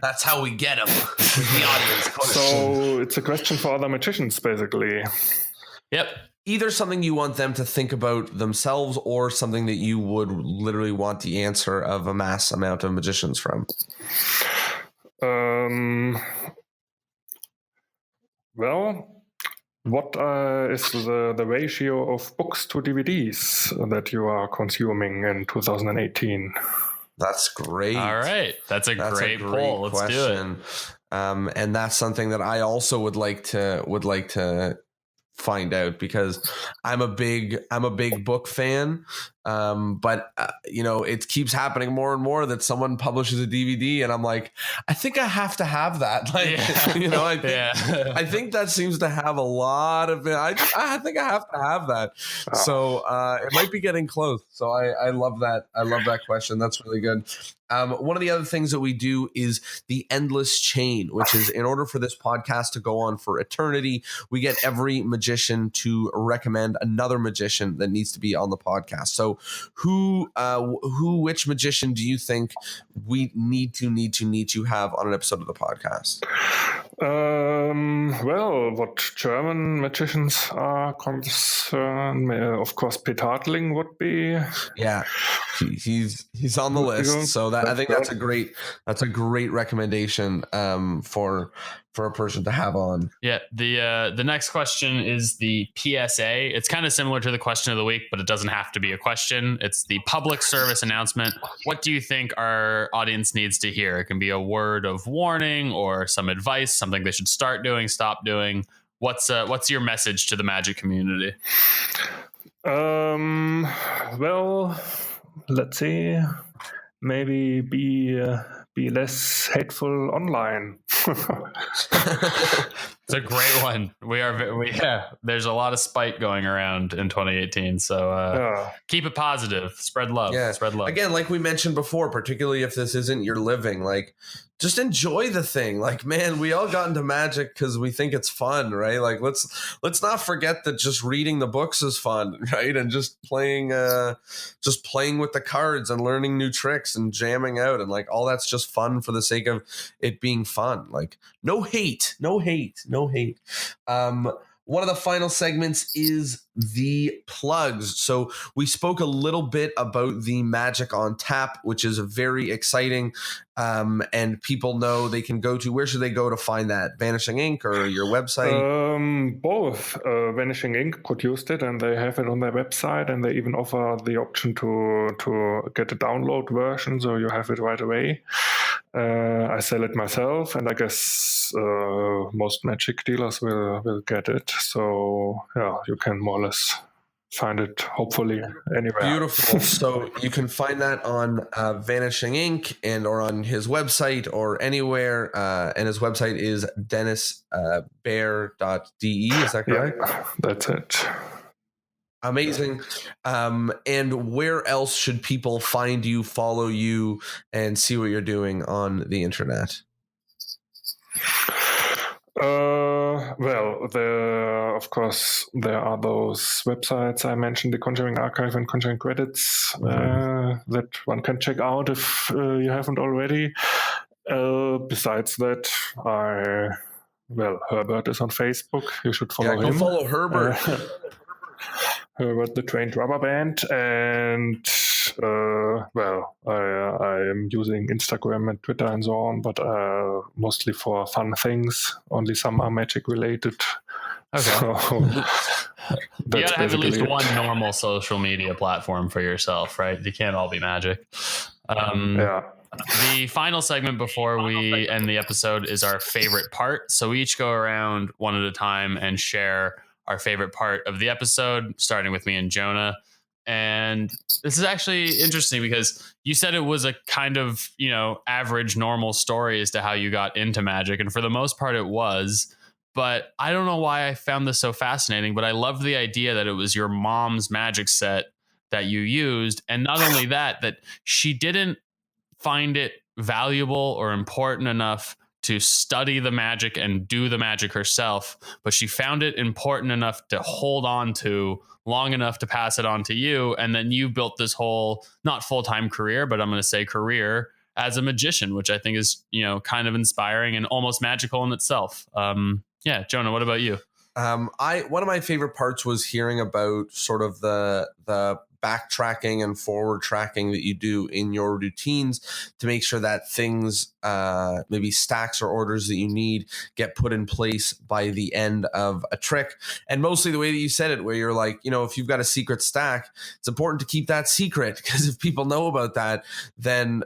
That's how we get them. The audience question. So it's a question for other magicians, basically. Yep. Either something you want them to think about themselves or something that you would literally want the answer of a mass amount of magicians from. Well, what is the ratio of books to DVDs that you are consuming in 2018? That's great. All right. That's a great poll. Let's question. do it. And that's something that I also would like to find out, because I'm a big book fan. But it keeps happening more and more that someone publishes a DVD and I'm like, I think I have to have that. Like, I think that seems to have a lot of it. I think I have to have that. So it might be getting close. So I love that. I love that question. That's really good. One of the other things that we do is the endless chain, which is in order for this podcast to go on for eternity, we get every magician to recommend another magician that needs to be on the podcast. So which magician do you think we need to have on an episode of the podcast? Well, what German magicians are concerned, of course, Pete Hartling would be. Yeah, he's on the list. So I think that's a great recommendation for a person to have on. Yeah. The next question is the PSA. It's kind of similar to the question of the week, but it doesn't have to be a question. It's the public service announcement. What do you think our audience needs to hear? It can be a word of warning or some advice, something they should start doing, stop doing. What's your message to the magic community? Well, let's see. Maybe be less hateful online. It's a great one. There's a lot of spite going around in 2018. So keep it positive. Spread love. Yeah. Spread love. Again, like we mentioned before, particularly if this isn't your living, like just enjoy the thing. Like, man, we all got into magic because we think it's fun, right? Like let's not forget that just reading the books is fun, right? And just playing with the cards and learning new tricks and jamming out and like all that's just fun for the sake of it being fun. Like no hate. One of the final segments is the plugs. So we spoke a little bit about the Magic on Tap, which is very exciting. And people know they can go to, where should they go to find that? Vanishing Ink or your website? Both. Vanishing Ink produced it and they have it on their website, and they even offer the option to get a download version, so you have it right away. I sell it myself, and I guess most magic dealers will get it. So yeah, you can more or less find it hopefully anywhere. Beautiful. So you can find that on Vanishing Ink or on his website or anywhere. And his website is denisbehr.de. Is that correct? Yeah, that's it. Amazing. And where else should people find you, follow you, and see what you're doing on the internet? Well, of course, there are those websites I mentioned, the Conjuring Archive and Conjuring Credits, that one can check out if you haven't already. Besides that, Herbert is on Facebook. You should follow him. Go follow Herbert. Herbert the Trained Rubber Band, and I am using Instagram and Twitter and so on, but mostly for fun things. Only some are magic related. Okay. So you gotta have at least one normal social media platform for yourself, right? You can't all be magic. Yeah. The final segment before we end the episode is our favorite part. So we each go around one at a time and share our favorite part of the episode, starting with me and Jonah. And this is actually interesting because you said it was a kind of, average, normal story as to how you got into magic. And for the most part, it was. But I don't know why I found this so fascinating, but I loved the idea that it was your mom's magic set that you used. And not only that, that she didn't find it valuable or important enough to study the magic and do the magic herself, but she found it important enough to hold on to long enough to pass it on to you. And then you built this whole, not full-time career, but I'm going to say career as a magician, which I think is, kind of inspiring and almost magical in itself. Yeah. Jonah, what about you? One of my favorite parts was hearing about sort of the backtracking and forward tracking that you do in your routines to make sure that things, maybe stacks or orders that you need, get put in place by the end of a trick. And mostly the way that you said it, where you're like, if you've got a secret stack, it's important to keep that secret, because if people know about that, then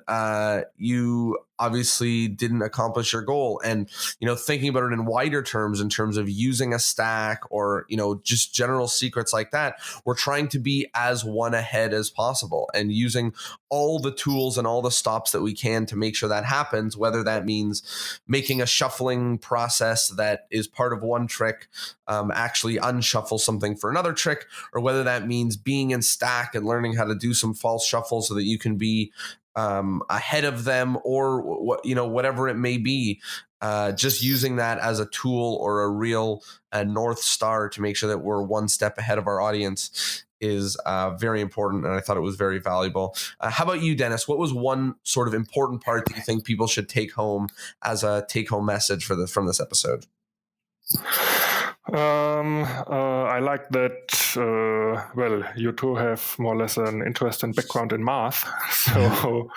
you obviously didn't accomplish your goal. And, thinking about it in wider terms, in terms of using a stack or, just general secrets like that, we're trying to be as one ahead as possible and using all the tools and all the stops that we can to make sure that happens, whether that means making a shuffling process that is part of one trick, actually unshuffle something for another trick, or whether that means being in stack and learning how to do some false shuffles so that you can be ahead of them, or whatever it may be. Just using that as a tool or a real North Star to make sure that we're one step ahead of our audience is very important, and I thought it was very valuable. How about you, Dennis? What was one sort of important part that you think people should take home as a take-home message from this episode? I like that, you two have more or less an interest and background in math. So,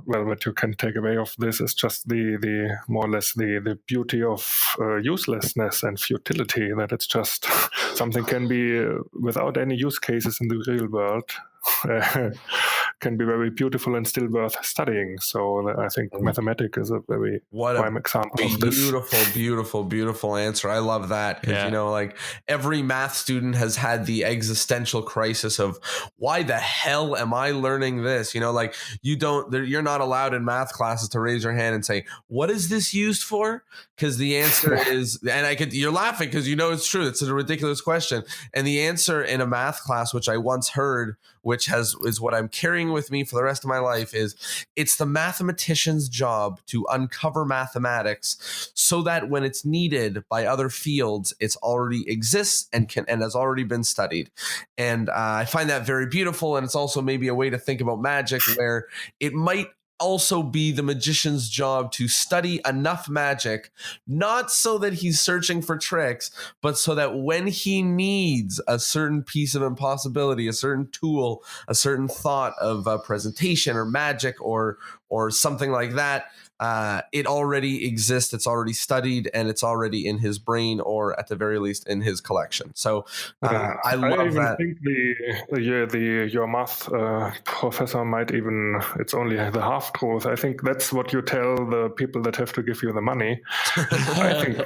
what you can take away of this is just the more or less the beauty of uselessness and futility, that it's just something can be without any use cases in the real world. Can be very beautiful and still worth studying. So I think mathematics is a very prime example of this. Beautiful answer. I love that, because every math student has had the existential crisis of, why the hell am I learning this? You're not allowed in math classes to raise your hand and say, what is this used for? Because the answer is, and you're laughing because it's true. It's a ridiculous question. And the answer in a math class, which I once heard, which is what I'm carrying with me for the rest of my life, is it's the mathematician's job to uncover mathematics so that when it's needed by other fields, it's already exists and has already been studied. And I find that very beautiful. And it's also maybe a way to think about magic, where it might also be the magician's job to study enough magic, not so that he's searching for tricks, but so that when he needs a certain piece of impossibility, a certain tool, a certain thought of a presentation or magic or something like that, it already exists, it's already studied, and it's already in his brain, or at the very least in his collection. So I love that. I think your math professor might even, it's only the half truth. I think that's what you tell the people that have to give you the money. I think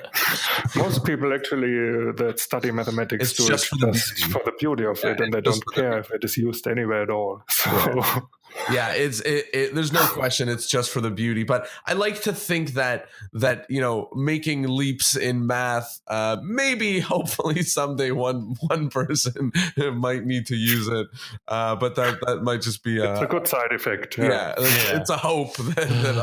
most people actually that study mathematics it's do just it for the beauty of it, and they don't care if it is used anywhere at all. So. Right. Yeah, there's no question. It's just for the beauty. But I like to think that making leaps in math, maybe hopefully someday one person might need to use it. But that might just be it's a good side effect. Yeah, it's a hope that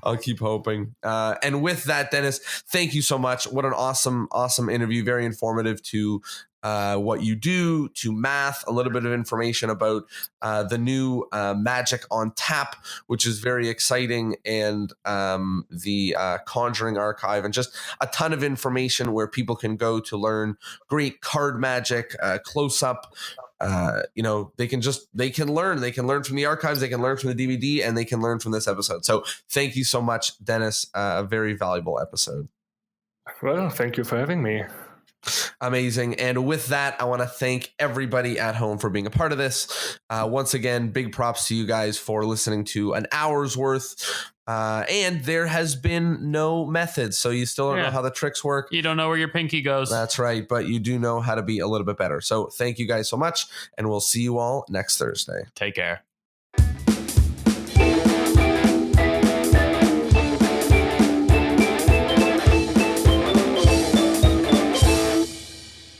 I'll keep hoping. And with that, Dennis, thank you so much. What an awesome interview. Very informative to what you do, to math, a little bit of information about the new Magic on Tap, which is very exciting, and the Conjuring Archive, and just a ton of information where people can go to learn great card magic, close up. They can learn from the archives, they can learn from the DVD, and they can learn from this episode. So thank you so much, Dennis. A very valuable episode. Well, thank you for having me. Amazing. And with that, I want to thank everybody at home for being a part of this. Once again, big props to you guys for listening to an hour's worth. And there has been no method, so you still don't know how the tricks work. You don't know where your pinky goes. That's right, but you do know how to be a little bit better. So thank you guys so much, and we'll see you all next Thursday. Take care.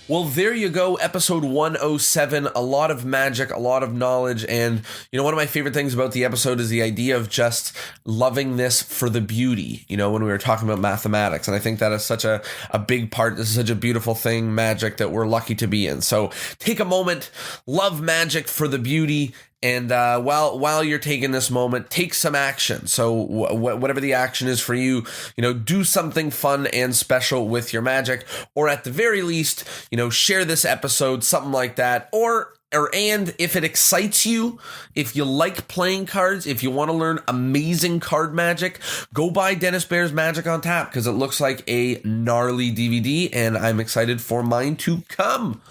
Well, there you go, episode 107. A lot of magic, a lot of knowledge. And, one of my favorite things about the episode is the idea of just loving this for the beauty, when we were talking about mathematics. And I think that is such a big part. This is such a beautiful thing, magic, that we're lucky to be in. So take a moment, love magic for the beauty. And while you're taking this moment, take some action. So whatever the action is for you, do something fun and special with your magic, or at the very least, share this episode, something like that. And if it excites you, if you like playing cards, if you want to learn amazing card magic, go buy Denis Behr's Magic on Tap, because it looks like a gnarly DVD, and I'm excited for mine to come.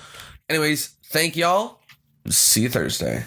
Anyways, thank y'all. See you Thursday.